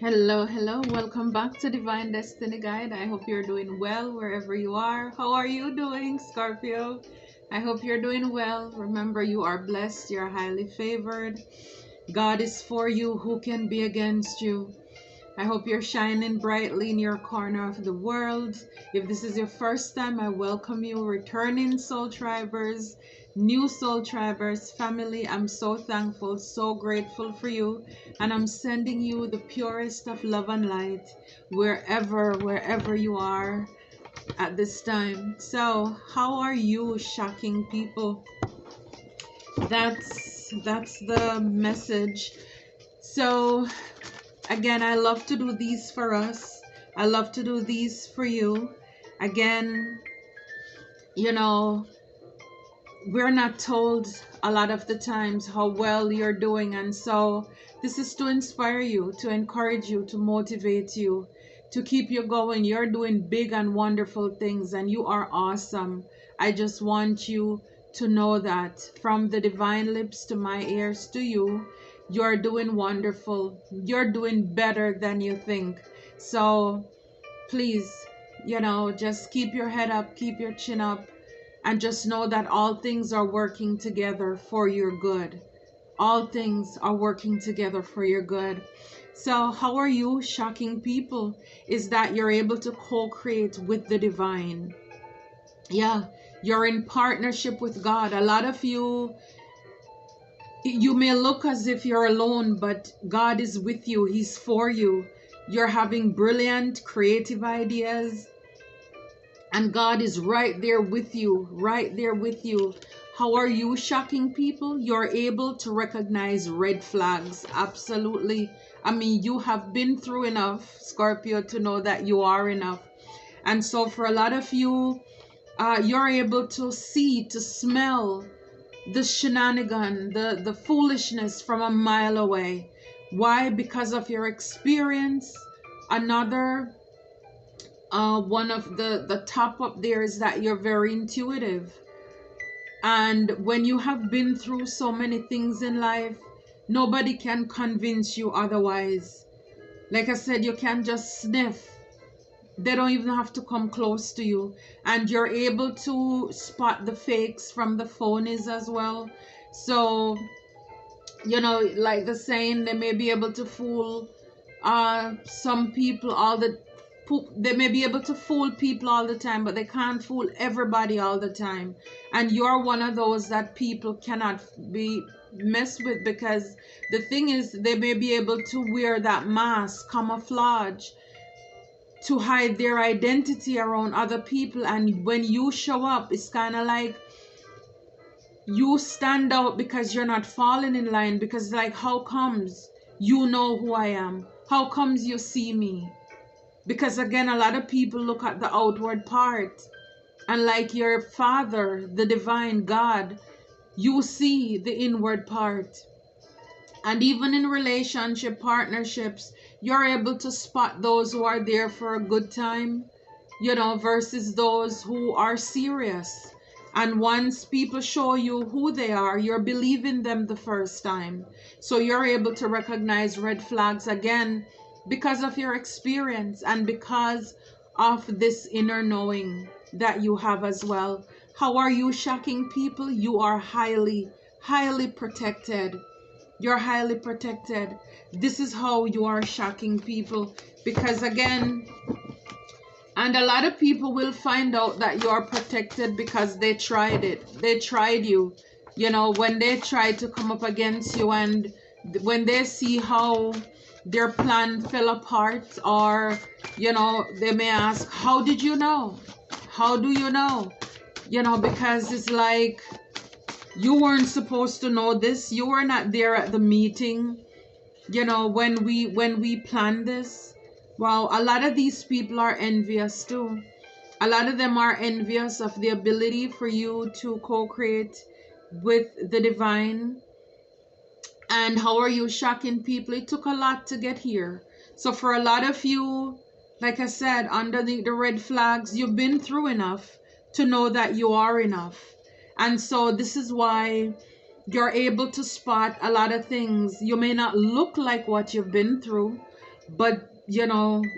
Hello, hello. Welcome back to Divine Destiny Guide. I hope you're doing well wherever you are. How are you doing, Scorpio? I hope you're doing well. Remember, you are blessed, you're highly favored. God is for you. Who can be against you? I hope you're shining brightly in your corner of the world. If this is your first time, I welcome you, returning soul tribers, new soul tribers, family. I'm so thankful, so grateful for you. And I'm sending you the purest of love and light wherever you are at this time. So, how are you, shocking people? That's the message. So, again, I love to do these for us. I love to do these for you. Again, you know, we're not told a lot of the times how well you're doing. And so this is to inspire you, to encourage you, to motivate you, to keep you going. You're doing big and wonderful things and you are awesome. I just want you to know that from the divine lips to my ears to you, you're doing wonderful. You're doing better than you think. So please, just keep your head up, keep your chin up, and just know that all things are working together for your good. All things are working together for your good. So, how are you, shocking people? Is that you're able to co create with the divine. Yeah, you're in partnership with God. A lot of you may look as if you're alone, but God is with you, He's for you. You're having brilliant, creative ideas and God is right there with you, right there with you. How are you, shocking people? You're able to recognize red flags. Absolutely. I mean, you have been through enough, Scorpio, to know that you are enough. And so for a lot of you, you're able to see, to smell the shenanigan, the foolishness from a mile away. Why? Because of your experience. Another one of the top up there is that you're very intuitive, and when you have been through so many things in life, nobody can convince you otherwise. Like I said, you can just sniff. They don't even have to come close to you, and you're able to spot the fakes from the phonies as well. So like the saying, they may be able to fool some people they may be able to fool people all the time, but they can't fool everybody all the time. And you're one of those that people cannot be messed with, because the thing is, they may be able to wear that mask, camouflage, to hide their identity around other people. And when you show up, it's kind of like you stand out because you're not falling in line. Because, like, how comes you know who I am? How comes you see me? Because again, a lot of people look at the outward part, and like your Father, the divine God, you see the inward part. And even in relationship partnerships, you're able to spot those who are there for a good time, versus those who are serious. And once people show you who they are, you're believing them the first time. So you're able to recognize red flags again because of your experience and because of this inner knowing that you have as well. How are you, shocking people? You are highly, highly protected. You're highly protected. This is how you are, shocking people. Because again, and a lot of people will find out that you are protected because they tried it. They tried you. When they try to come up against you, and when they see how their plan fell apart, or, they may ask, how did you know? How do you know? Because it's like, you weren't supposed to know this. You were not there at the meeting, when we planned this. Wow, a lot of these people are envious too. A lot of them are envious of the ability for you to co-create with the divine. And how are you, shocking people? It took a lot to get here. So for a lot of you, like I said, under the red flags, you've been through enough to know that you are enough. And so this is why you're able to spot a lot of things. You may not look like what you've been through, But,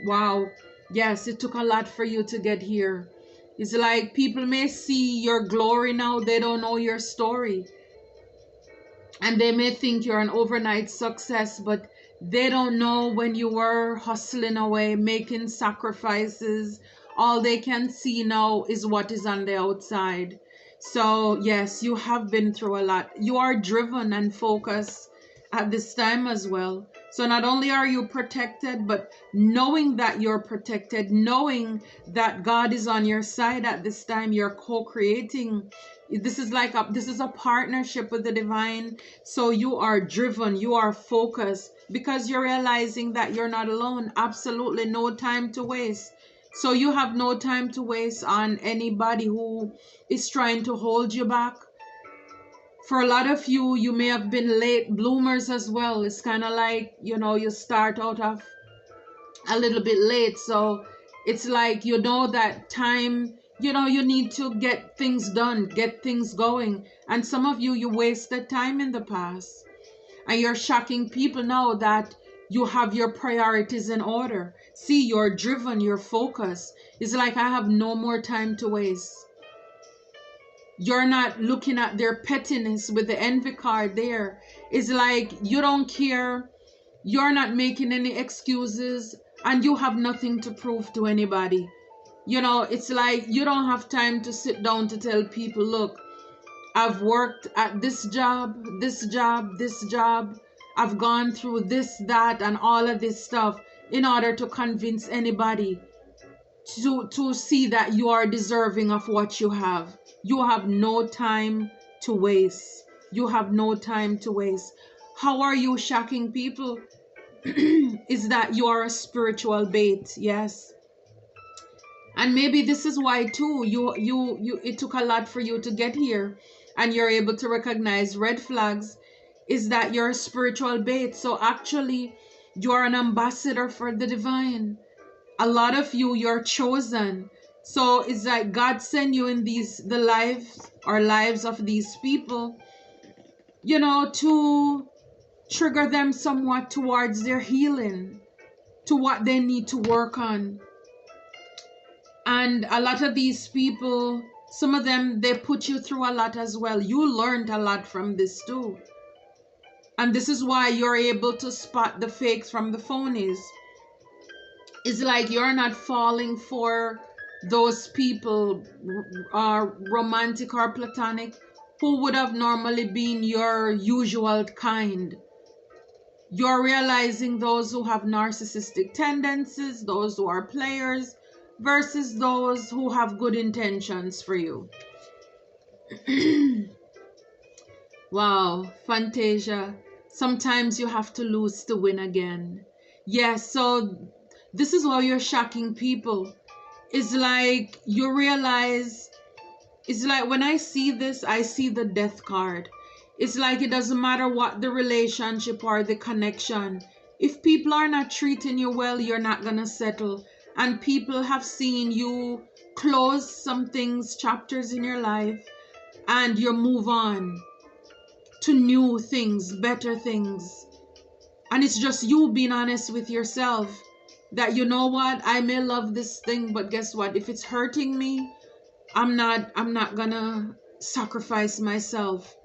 wow. Yes, it took a lot for you to get here. It's like people may see your glory now, they don't know your story. And they may think you're an overnight success, but they don't know when you were hustling away, making sacrifices. All they can see now is what is on the outside. So yes, you have been through a lot. You are driven and focused at this time as well. So not only are you protected, but knowing that you're protected, knowing that God is on your side at this time, you're co-creating. This is a partnership with the divine. So you are driven, you are focused, because you're realizing that you're not alone. Absolutely no time to waste. So you have no time to waste on anybody who is trying to hold you back. For a lot of you, you may have been late bloomers as well. It's kind of like, you start out of a little bit late. So it's like, that time, you need to get things done, get things going. And some of you, you wasted time in the past. And you're shocking people now that you have your priorities in order. See, you're driven, you're focused. It's like, I have no more time to waste. You're not looking at their pettiness with the envy card there. It's like you don't care. You're not making any excuses, and you have nothing to prove to anybody. It's like you don't have time to sit down to tell people, look, I've worked at this job, this job, this job. I've gone through this, that, and all of this stuff in order to convince anybody to see that you are deserving of what you have. You have no time to waste. You have no time to waste. How are you shocking people? Is that you are a spiritual bait? Yes. And maybe this is why too you it took a lot for you to get here, and you're able to recognize red flags, is that you're a spiritual bait. So actually you're an ambassador for the divine. A lot of you, you're chosen. So it's like God sent you in the lives of these people, to trigger them somewhat towards their healing, to what they need to work on. And a lot of these people, some of them, they put you through a lot as well. You learned a lot from this too. And this is why you're able to spot the fakes from the phonies. It's like you're not falling for those people, romantic or platonic, who would have normally been your usual kind. You're realizing those who have narcissistic tendencies, those who are players, versus those who have good intentions for you. Wow, Fantasia. Sometimes you have to lose to win again. Yes, so this is how you're shocking people. It's like you realize, it's like when I see this, I see the death card. It's like it doesn't matter what the relationship or the connection. If people are not treating you well, you're not going to settle. And people have seen you close some things, chapters in your life, and you move on to new things, better things. And it's just you being honest with yourself that, you know what, I may love this thing, but guess what? If it's hurting me, I'm not gonna sacrifice myself.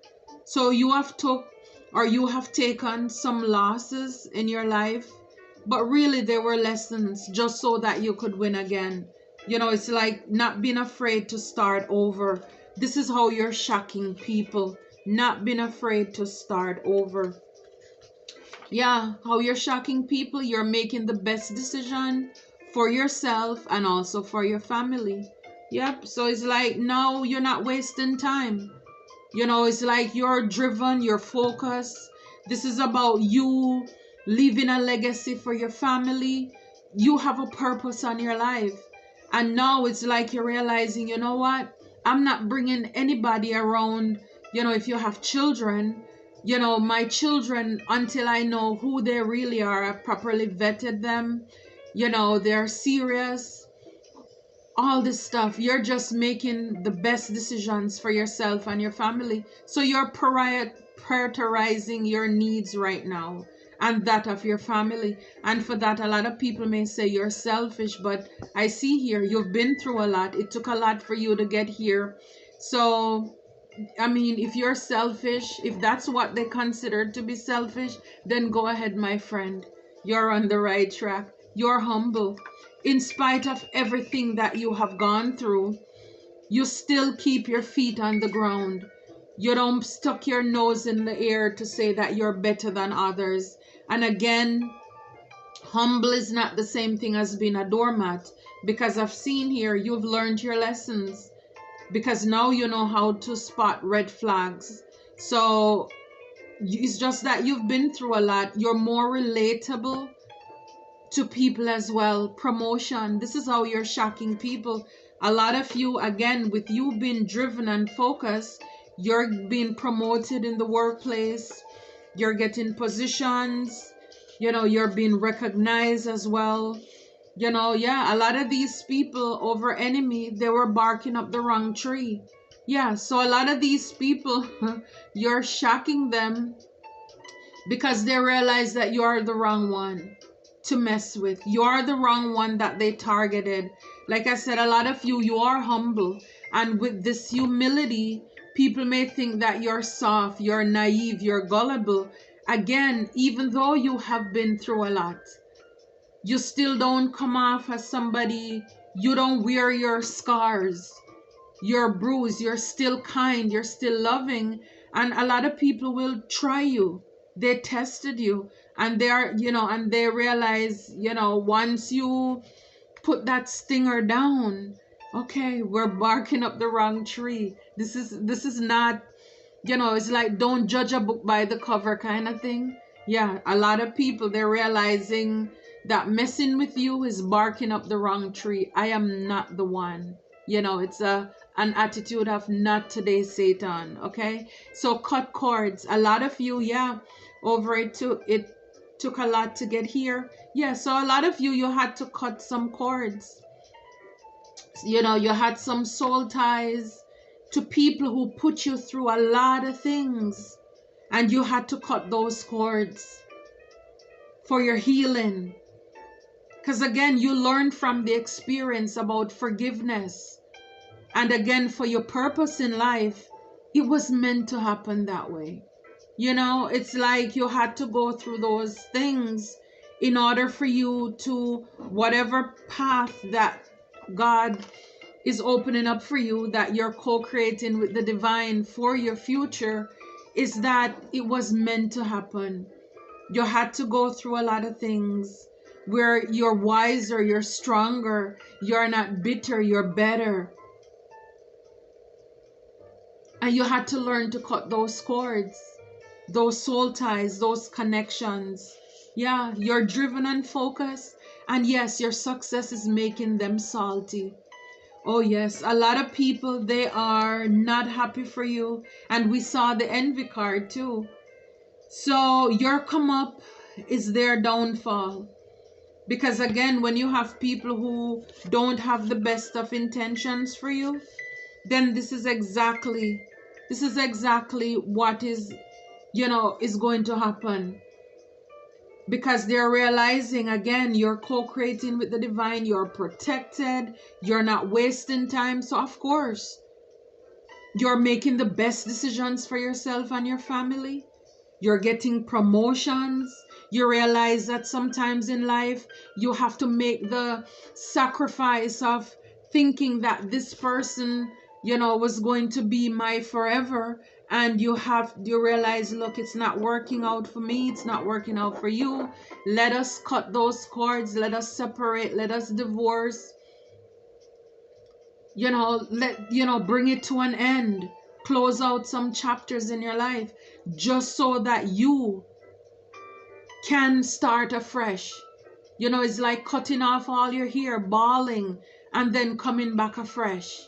So you have taken some losses in your life, but really they were lessons just so that you could win again. It's like not being afraid to start over. This is how you're shocking people. Not being afraid to start over. Yeah, how you're shocking people, you're making the best decision for yourself and also for your family. Yep, so it's like now you're not wasting time. It's like you're driven, you're focused. This is about you leaving a legacy for your family. You have a purpose on your life. And now it's like you're realizing, you know what? I'm not bringing anybody around. If you have children, my children, until I know who they really are, I've properly vetted them, they're serious, all this stuff. You're just making the best decisions for yourself and your family. So you're prioritizing your needs right now. and that of your family. And for that, a lot of people may say you're selfish, but I see here you've been through a lot. It took a lot for you to get here. So I mean, if you're selfish, if that's what they consider to be selfish, then go ahead, my friend. You're on the right track. You're humble. In spite of everything that you have gone through, you still keep your feet on the ground. You don't stuck your nose in the air to say that you're better than others. And again, humble is not the same thing as being a doormat, because I've seen here you've learned your lessons, because now you know how to spot red flags. So it's just that you've been through a lot. You're more relatable to people as well. Promotion, this is how you're shocking people. A lot of you, again, with you being driven and focused, you're being promoted in the workplace. You're getting positions, you're being recognized as well. Yeah, a lot of these people over enemy, they were barking up the wrong tree. Yeah, so a lot of these people, you're shocking them because they realize that you are the wrong one to mess with. You are the wrong one that they targeted. Like I said, a lot of you are humble. And with this humility, people may think that you're soft, you're naive, you're gullible. Again, even though you have been through a lot, you still don't come off as somebody, you don't wear your scars, you're bruised, you're still kind, you're still loving. And a lot of people will try you. They tested you, and they are, and they realize, once you put that stinger down, okay, we're barking up the wrong tree. This is not, it's like don't judge a book by the cover kind of thing. Yeah, a lot of people, they're realizing that messing with you is barking up the wrong tree. I am not the one. It's an attitude of not today, Satan. Okay, so cut cords. A lot of you, yeah, it took a lot to get here. Yeah, so a lot of you had to cut some cords. You had some soul ties to people who put you through a lot of things, and you had to cut those cords for your healing. Because again, you learned from the experience about forgiveness. And again, for your purpose in life, it was meant to happen that way. It's like you had to go through those things in order for you to, whatever path that God is opening up for you, that you're co-creating with the divine for your future, is that it was meant to happen. You had to go through a lot of things where you're wiser, you're stronger, you're not bitter, you're better. And you had to learn to cut those cords, those soul ties, those connections. Yeah, you're driven and focused. And yes, your success is making them salty. Oh yes, a lot of people, they are not happy for you. And we saw the envy card too. So your come up is their downfall. Because again, when you have people who don't have the best of intentions for you, then this is exactly what is going to happen. Because they're realizing, again, you're co-creating with the divine, you're protected, you're not wasting time. So of course, you're making the best decisions for yourself and your family. You're getting promotions. You realize that sometimes in life, you have to make the sacrifice of thinking that this person, was going to be my forever. And you realize, look, it's not working out for me. It's not working out for you. Let us cut those cords. Let us separate. Let us divorce. Bring it to an end. Close out some chapters in your life, just so that you can start afresh. It's like cutting off all your hair, bawling, and then coming back afresh.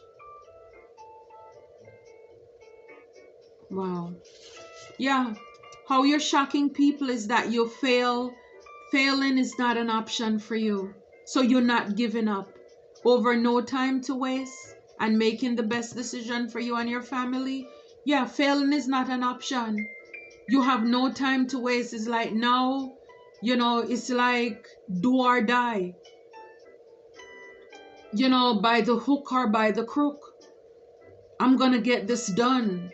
Wow. Yeah. How you're shocking people is that you fail. Failing is not an option for you. So you're not giving up over no time to waste and making the best decision for you and your family. Yeah, failing is not an option. You have no time to waste. It's like now You know, it's like do or die. You know, by the hook or by the crook. I'm gonna get this done.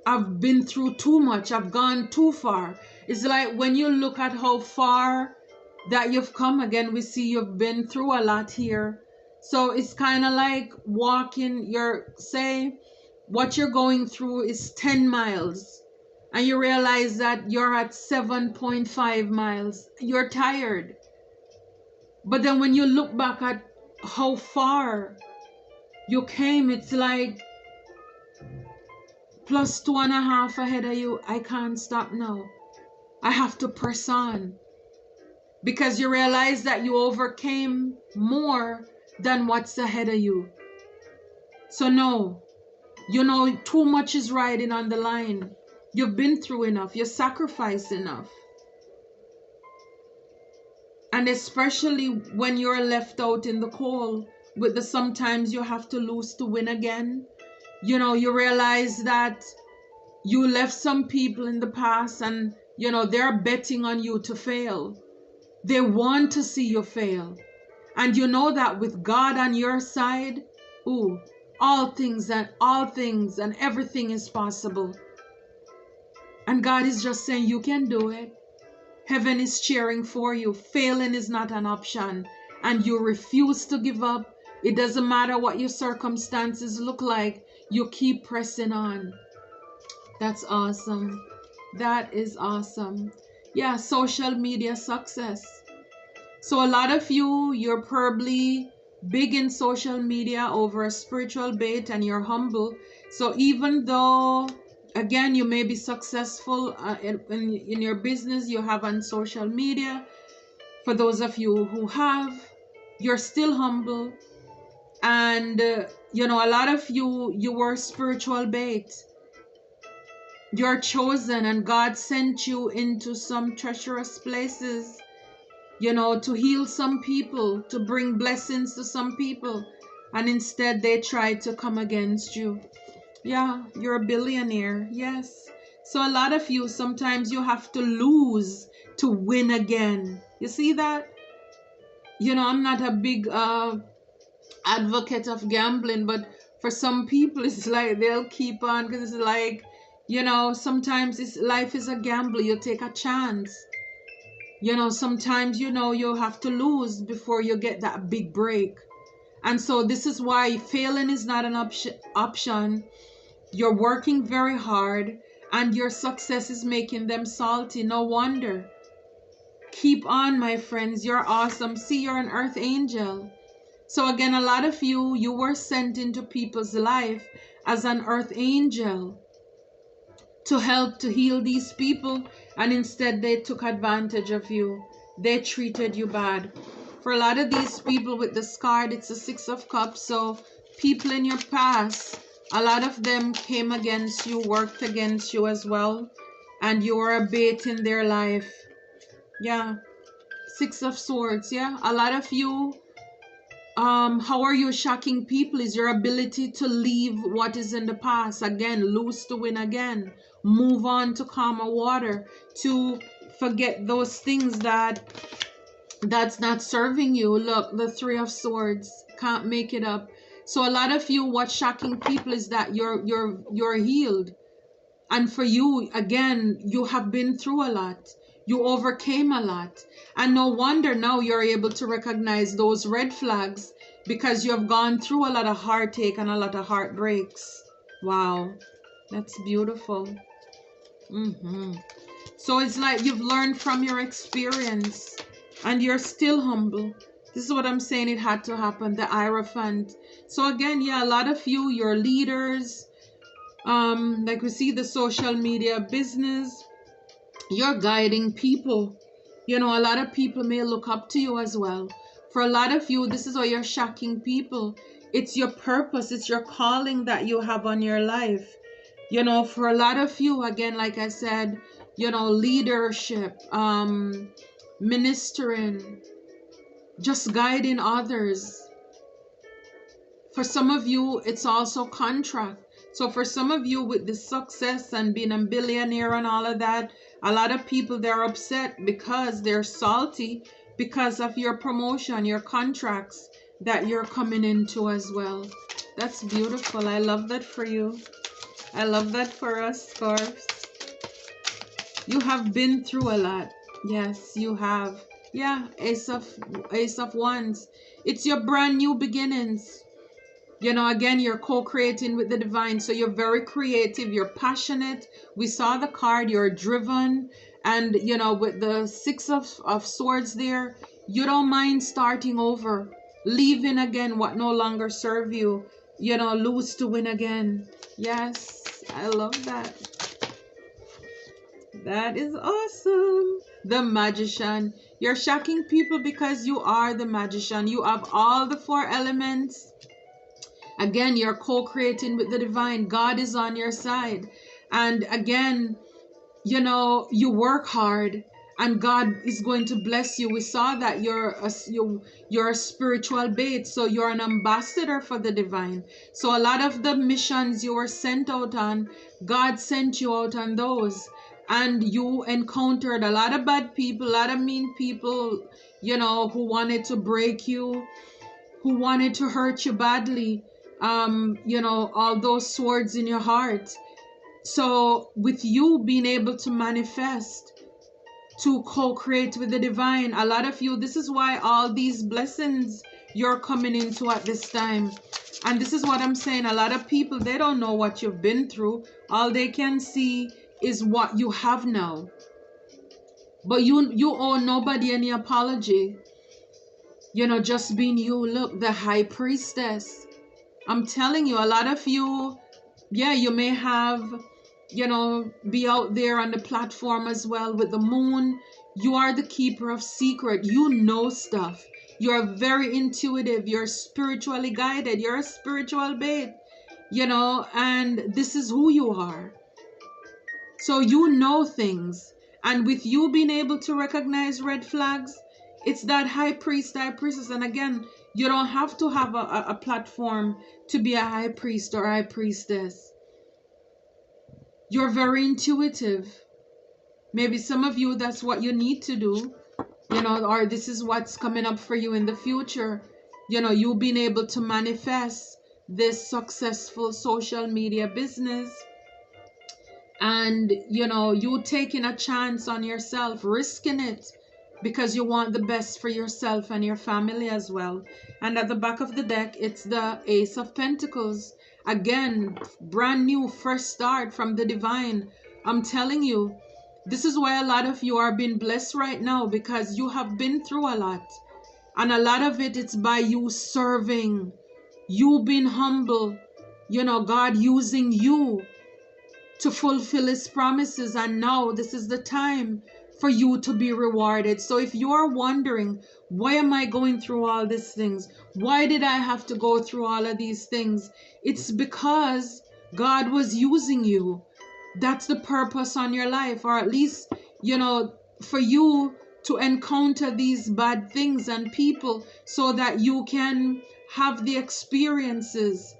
I've been through too much. I've gone too far. It's like when you look at how far that you've come, again, we see you've been through a lot here. So it's kind of like walking, say, what you're going through is 10 miles. And you realize that you're at 7.5 miles. You're tired. But then when you look back at how far you came, it's like plus 2.5 ahead of you. I can't stop now. I have to press on. Because you realize that you overcame more than what's ahead of you. So no, you know, too much is riding on the line. You've been through enough. You sacrificed enough. And especially when you're left out in the cold with the sometimes you have to lose to win again. You know, you realize that you left some people in the past and, you know, they're betting on you to fail. They want to see you fail. And you know that with God on your side, ooh, all things and everything is possible. And God is just saying you can do it. Heaven is cheering for you. Failing is not an option. And you refuse to give up. It doesn't matter what your circumstances look like. You keep pressing on. That's awesome. That is awesome. Yeah, social media success. So a lot of you, you're probably big in social media over a spiritual bait and you're humble. So even though, again, you may be successful in your business you have on social media, for those of you who have, you're still humble. And, you know, a lot of you were spiritual bait. You're chosen and God sent you into some treacherous places, you know, to heal some people, to bring blessings to some people. And instead they try to come against you. Yeah, you're a billionaire. Yes. So a lot of you, sometimes you have to lose to win again. You see that? You know, I'm not a big advocate of gambling, but for some people it's like they'll keep on because it's like, you know, sometimes life is a gamble. You take a chance. You know, sometimes, you know, you have to lose before you get that big break. And so this is why failing is not an option. You're working very hard and your success is making them salty. No wonder. Keep on, my friends. You're awesome. See, you're an earth angel. So again, a lot of you were sent into people's life as an earth angel to help to heal these people, and instead they took advantage of you. They treated you bad. For a lot of these people with this card, it's a 6 of Cups. So people in your past, a lot of them came against you, worked against you as well, and you were a bait in their life. Yeah. 6 of Swords. Yeah. A lot of you, how are you shocking people is your ability to leave what is in the past. Again, lose to win again. Move on to calmer water, to forget those things that's not serving you. Look, the 3 of Swords, can't make it up. So a lot of you, what's shocking people is that you're healed. And for you, again, you have been through a lot. You overcame a lot. And no wonder now you're able to recognize those red flags, because you have gone through a lot of heartache and a lot of heartbreaks. Wow, that's beautiful. So it's like you've learned from your experience and you're still humble. This is what I'm saying, it had to happen, the Hierophant. So again, yeah, a lot of you're leaders. Like we see the social media business, you're guiding people. You know, a lot of people may look up to you as well. For a lot of you, this is how you're shocking people. It's your purpose, it's your calling that you have on your life. You know, for a lot of you, again, like I said, you know, leadership, ministering, just guiding others. For some of you, it's also contract. So for some of you with the success and being a billionaire and all of that, A lot of people, they're upset because they're salty because of your promotion, your contracts that you're coming into as well. That's beautiful. I love that for you. I love that for us, Scorps. You have been through a lot. Yes, you have. Yeah, Ace of Wands. It's your brand new beginnings. You know, again, you're co-creating with the divine. So you're very creative. You're passionate. We saw the card. You're driven. And, you know, with the Six of Swords there, you don't mind starting over. Leaving again what no longer serve you. You know, lose to win again. Yes, I love that. That is awesome. The Magician. You're shocking people because you are the Magician. You have all the 4 elements. Again, you're co-creating with the divine. God is on your side. And again, you know, you work hard and God is going to bless you. We saw that you're a spiritual bait. So you're an ambassador for the divine. So a lot of the missions you were sent out on, God sent you out on those. And you encountered a lot of bad people, a lot of mean people, you know, who wanted to break you, who wanted to hurt you badly. You know, all those swords in your heart. So with you being able to manifest, to co-create with the divine, a lot of you, this is why all these blessings you're coming into at this time. And this is what I'm saying. A lot of people, they don't know what you've been through. All they can see is what you have now. But you owe nobody any apology. You know, just being you. Look, the High Priestess. I'm telling you, a lot of you, yeah, you may have, you know, be out there on the platform as well with the moon. You are the keeper of secret. You know stuff. You're very intuitive. You're spiritually guided. You're a spiritual bait, you know, and this is who you are. So you know things. And with you being able to recognize red flags, it's that high priestess. And again, you don't have to have a platform to be a high priest or high priestess. You're very intuitive. Maybe some of you, that's what you need to do, you know, or this is what's coming up for you in the future. You know, you being able to manifest this successful social media business. And, you know, you taking a chance on yourself, risking it because you want the best for yourself and your family as well. And at the back of the deck, it's the Ace of Pentacles. Again, brand new, fresh start from the divine. I'm telling you, this is why a lot of you are being blessed right now, because you have been through a lot. And a lot of it, it's by you serving, you being humble, you know, God using you to fulfill his promises. And now this is the time for you to be rewarded. So if you are wondering, why am I going through all these things? Why did I have to go through all of these things? It's because God was using you. That's the purpose on your life, or at least, you know, for you to encounter these bad things and people so that you can have the experiences,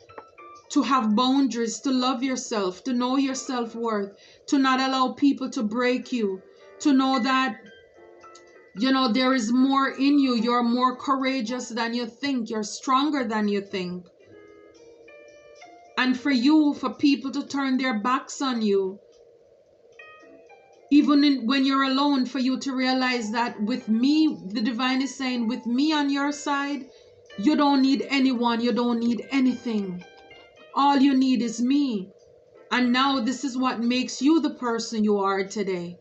to have boundaries, to love yourself, to know your self-worth, to not allow people to break you, to know that, you know, there is more in you. You're more courageous than you think. You're stronger than you think. And for you, for people to turn their backs on you, even when you're alone, for you to realize that with me, the divine is saying, with me on your side, you don't need anyone. You don't need anything. All you need is me. And now this is what makes you the person you are today.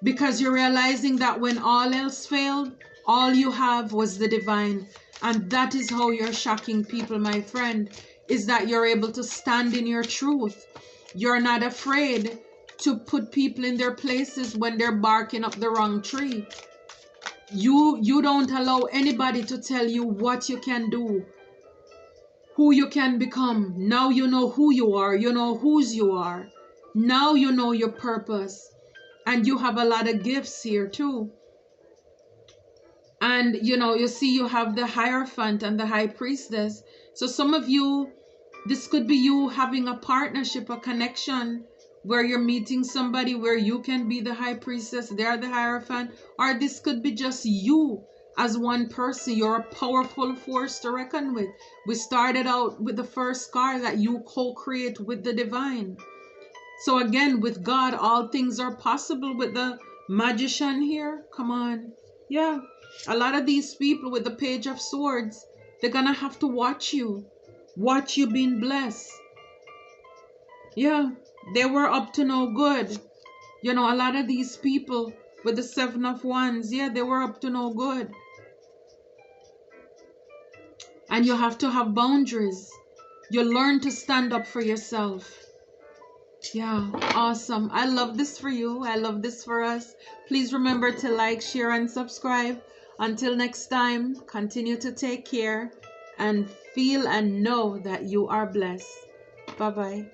Because you're realizing that when all else failed, all you have was the divine. And that is how you're shocking people, my friend, is that you're able to stand in your truth. You're not afraid to put people in their places when they're barking up the wrong tree. You don't allow anybody to tell you what you can do, who you can become. Now you know who you are. You know whose you are. Now you know your purpose. And you have a lot of gifts here too. And, you know, you see you have the Hierophant and the High Priestess. So some of you, this could be you having a partnership, a connection where you're meeting somebody where you can be the high priestess, they're the hierophant, or this could be just you as one person. You're a powerful force to reckon with. We started out with the first card that you co-create with the divine. So again, with God, all things are possible. With the magician here, come on. Yeah, a lot of these people with the page of swords, they're gonna have to watch you being blessed. Yeah, they were up to no good. You know, a lot of these people with the 7 of Wands, yeah, they were up to no good. And you have to have boundaries. You learn to stand up for yourself. Yeah, awesome. I love this for you. I love this for us. Please remember to like, share, and subscribe. Until next time, continue to take care and feel and know that you are blessed. Bye-bye.